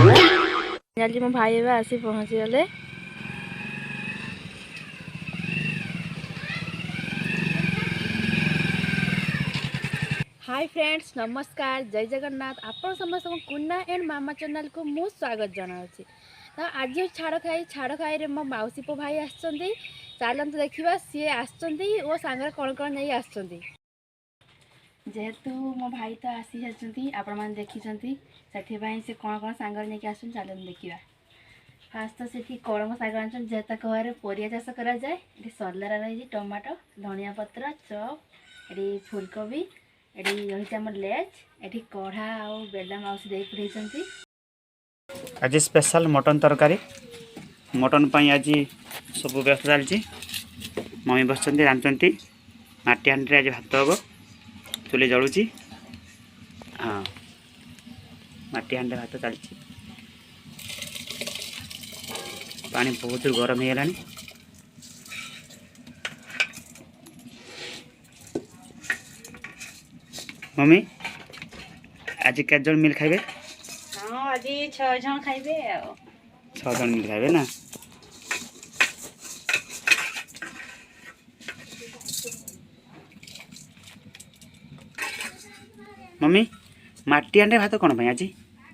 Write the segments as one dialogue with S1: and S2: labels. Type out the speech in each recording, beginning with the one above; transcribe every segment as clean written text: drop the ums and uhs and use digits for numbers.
S1: मो भाई एवं आसी पहुँची गले। हाय फ्रेंड्स, नमस्कार, जय जगन्नाथ। आपण समस्त कुन्ना एंड मामा चैनल को मु स्वागत जनावि। तो आज छाड़ खाई मो मौसी पो भाई आसछंती। चलते देखा सी आसछंती ओ सांगे कौन कौन नहीं आसछंती। जेहेतु मो भाई तो आसी जाती आपण मैंने देखी से से कौन कौन सांगर नहीं आसन चलते देखा। फास्ट तो से कलम शाग आन जेहेतु घर परिया चाष करा जाए। ये सलरा रही टमाटो, धनिया पत्र, चप, ये फुलकोबी, ये रही आम लेज, ये कढ़ा आ बेला मौसी दे पठे।
S2: आज स्पेशल मटन तरकारी मटन पाई आज सब व्यवस्था चलती। मम्मी बस रांधुंट माटी हांडी आज भात हम चुली जलुची। हाँ, माटी हांडी भात चलती। पानी बहुत गरम हो गलानी। मम्मी आज केत जन मिल खाइबे?
S1: हाँ, आज 6 जन खाइबे।
S2: 6 जन मिल खाइबे ना। मम्मी माटी हांडी भात कौन आज?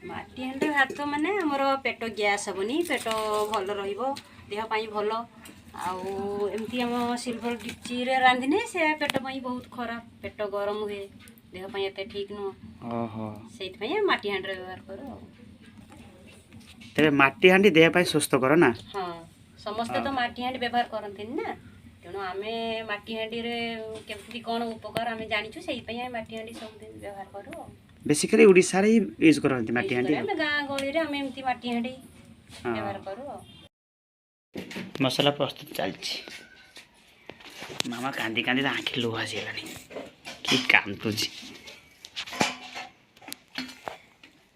S3: माटी हांडी भात माने हमर पेट गैस हेबनी, पेट भल रहिबो, देह पाई भल। आउ एमती हम सिल्वर डिक्ची रे रांधिने से पेट पाई बहुत खराब, पेट गरम हुए, देह पाई एते ठीक न। ओहो, सेत पाई माटी हांडी व्यवहार करो।
S2: तेरे माटी हांडी देह पाई सुस्त करो ना।
S3: हां, समस्त तो माटी हांडी व्यवहार करथिन ना। तेणु आमे माटी हांडी रे केमती कोन उपकार आमे जानिछु, सेई पाई माटी हांडी सब दिन व्यवहार करो।
S2: बेसिकली उड़ीसा रे यूज करନ୍ତି माटी हांडी।
S3: गाँ गली रे आमे एमती माटी हांडी व्यवहार करो।
S2: मसला प्रस्तुत चलछि। मामा कांदी कांदी आंखी लुह आसीलानी कि कांदुछि।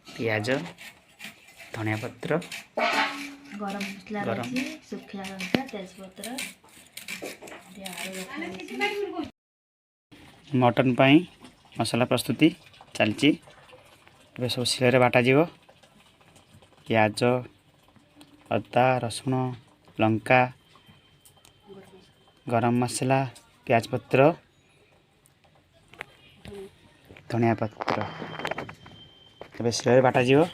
S2: प्याज, धनिया पत्र,
S1: गरम मसला रही, सुखिया लंका, तेजपत्र,
S2: मटन पाई मसला प्रस्तुति चलछि। ए सब सिले बाटा जीव। प्याज, अदा, रसुण, लंका, गरम मसला, प्याज पत्र, धनिया पत्र ए सिले बाटा जीव।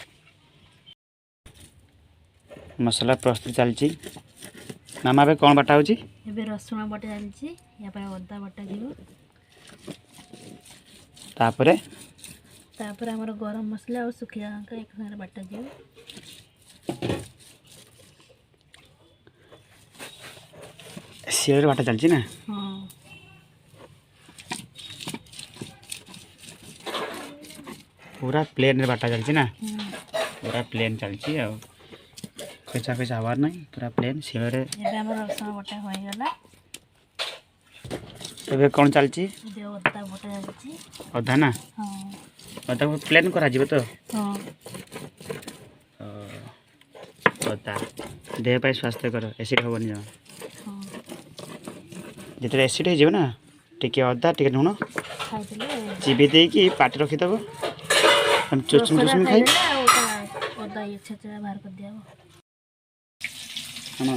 S2: मसला प्रस्तुत चलछि। मामा बे कौन बाटा होछि?
S1: एबे रसुण बटा चलछि, या पर अदा बटा जीव। तापर हमर गरम मसला और सुखिया लंका एक संगे बटा जीव।
S2: सिले बाटा चलछि ना।
S1: हां,
S2: पूरा प्लेन रे बाटा चलछि ना। पूरा प्लेन चलछि आ पेचा पेचा हवार नहीं, पूरा प्लेन सिले रे।
S1: एबे हमर रसुण बटा होई गला।
S2: एबे कोन चलछि?
S1: एबे अदा बटा चलछि।
S2: अदा ना।
S1: हां,
S2: अदा को प्लेन करा जीव तो।
S1: हां,
S2: अदा देह पाई स्वास्थ्य कर, एसिड होबनी जा।
S1: हां,
S2: जेते एसिड हे जीव ना, टिके अदा टिके लूण
S1: खाइ देले
S2: चिबी दे की पाटी रखि दबो। हम चुचुम चुचुम खाइ।
S1: अदा ये छेचरा बाहर कर दियाबो।
S2: हम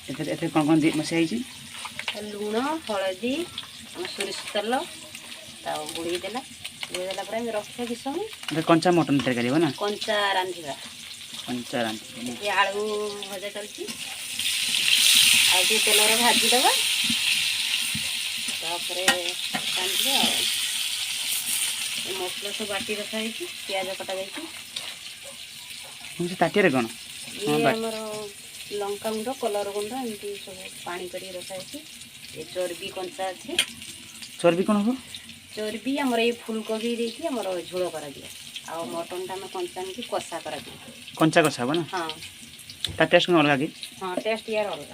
S2: एते एते कोन कोन दी मसे आइछि?
S3: लूण, हलदी, सोरिष तेल बुड़ी देला। बुड़ी देला पर हम रखिया कि समय
S2: एते कंचा मटन तरकारी हो ना।
S3: कंचा रांधिबा।
S2: कंचा रांधि
S3: ये आलू भजा चलछि। आ जे तेल रे भाजी देबा, तापरे रांधिबा। मसला सब बाटी रखा है, प्याज कटा जाइए।
S2: मुझे ताटिया रे कोन?
S3: ये हमर लंका गुंड, कलर गुंड एमती सब पानी करी रखा है। ये चर्बी कंचा अच्छे।
S2: चर्बी कोन हो?
S3: चर्बी हमर ये फूलकोबी देकी हमर झोल करा दिया। आ मटन टा में कंचा की कसा करा दिया।
S2: कंचा कसा हो ना।
S3: हां,
S2: ता टेस्ट कोन अलग की?
S3: हां, टेस्ट यार अलग।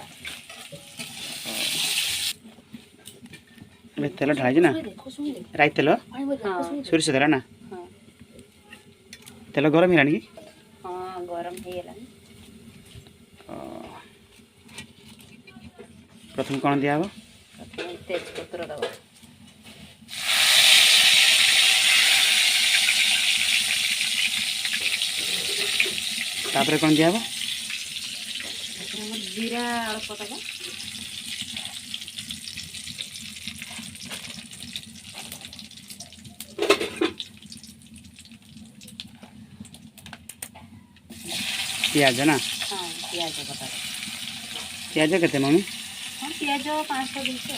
S2: बे तेल ढाई ना। राई तेल?
S3: हां,
S2: सोरिष तेल ना।
S3: हां,
S2: तेल गरम हिलानी की?
S3: हां, गरम हे गेलानी।
S2: प्रथम कोन दिया हो?
S3: तेज पत्र दबा।
S2: तापर कौन दिया
S3: जीरा अल्प दबा
S2: पियाज ना
S3: हाँ प्याज बता
S2: पियाज केते मम्मी
S3: हाँ प्याज 500 200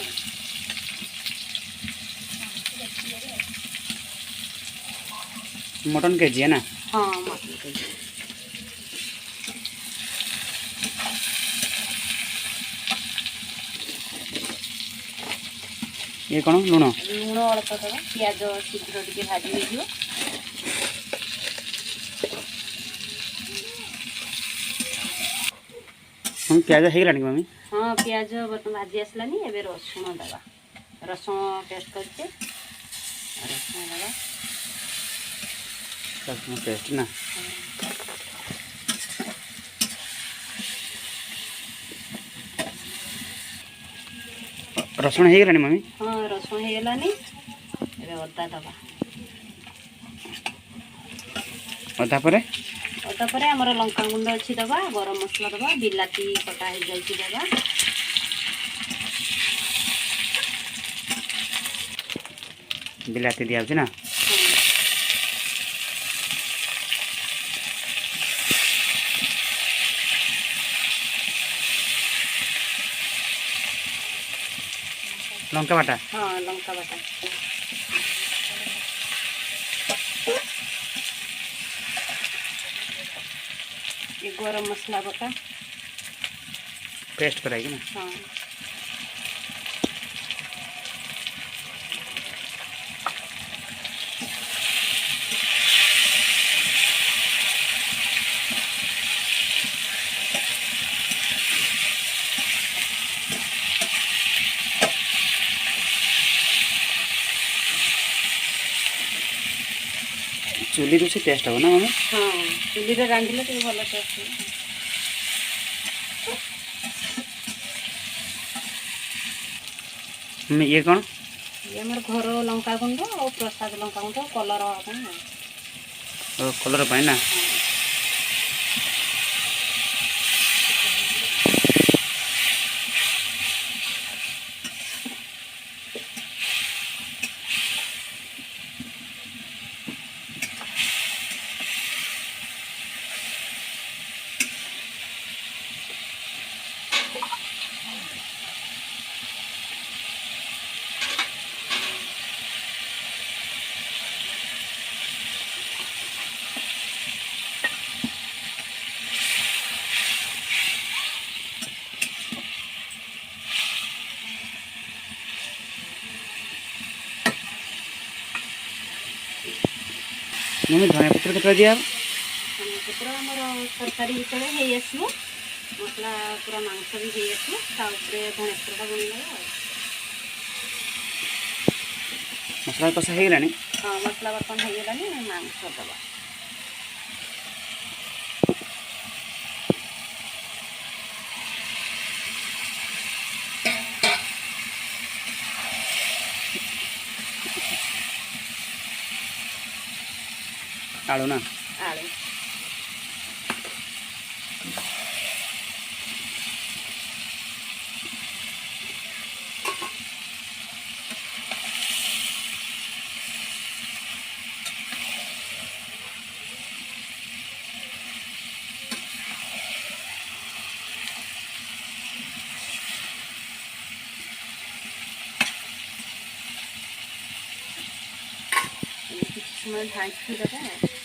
S2: मटन केजी है ना
S3: हाँ मटन के जी
S2: ये कौन लुण
S3: लुण अल्प दबा प्याज शीघ्र टिके भाजी हो
S2: हम प्याज है मम्मी
S3: हाँ प्याज बर्तन भाजी आसलानी एबे रसुण दबा रसुण पेस्ट करके रसुण दबा
S2: रसुण पेस्ट ना रसुण है मम्मी
S3: हाँ रसुण हो गलानी एबे अदा दबा
S2: अदा पर
S3: अदा पर आमर लंका गुंड अच्छी दबा गरम मसला दबा बिलाती कटा हो जाए दबा
S2: बिलाती दिया ना लंका बाटा
S3: हाँ लंका बाटा ये गरम मसला बटा
S2: पेस्ट कराएगी ना
S3: हाँ
S2: चुली रोषे टेस्ट हो ना मम्मी
S3: हाँ चुली रांधिले टे भल टेस्ट
S2: मम्मी ये कौन
S3: ये आमर घर लंका गुंड और प्रसाद लंका गुंड कलर
S2: कलर पाए ना मम्मी धनिया पत्र केतना दिया
S3: पत्र आमर तरकारी जिते हो आसो मसला पूरा मांस भी हो आसो धनिया पत्रटा बुणीदेव
S2: मसला कषा हो गलानी
S3: हाँ मसला बर्तन हो गलानी मांस दबा
S2: आलू ना
S3: आलू किसी समय ढाँकी दबा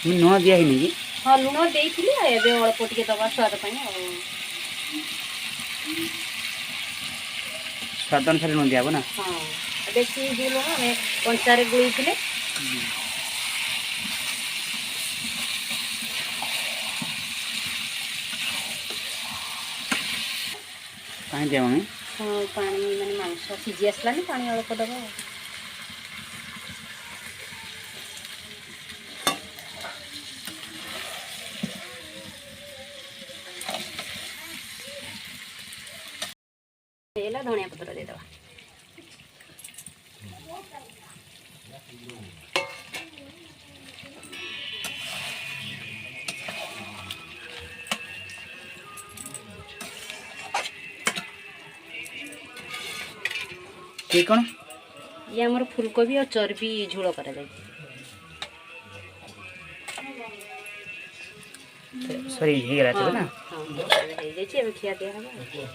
S2: लुण दिया ही नहीं
S3: हाँ लुण देती अल्प टे दबा स्वाद
S2: स्वाद अनुसार लुण दिया ना
S3: हाँ बेसी जो लुण आम कंचार गोई
S2: कहीं दिया मम्मी
S3: हाँ पानी माने मांस सीझी आसलानी पानी अल्प दबा धनिया पत्र दे दबा
S2: ये कौन
S3: ये आमर फूलकोबी और चर्बी झोल करा जाए।
S2: सॉरी ये गला तो ना
S3: हाँ, खिया दिया हवा।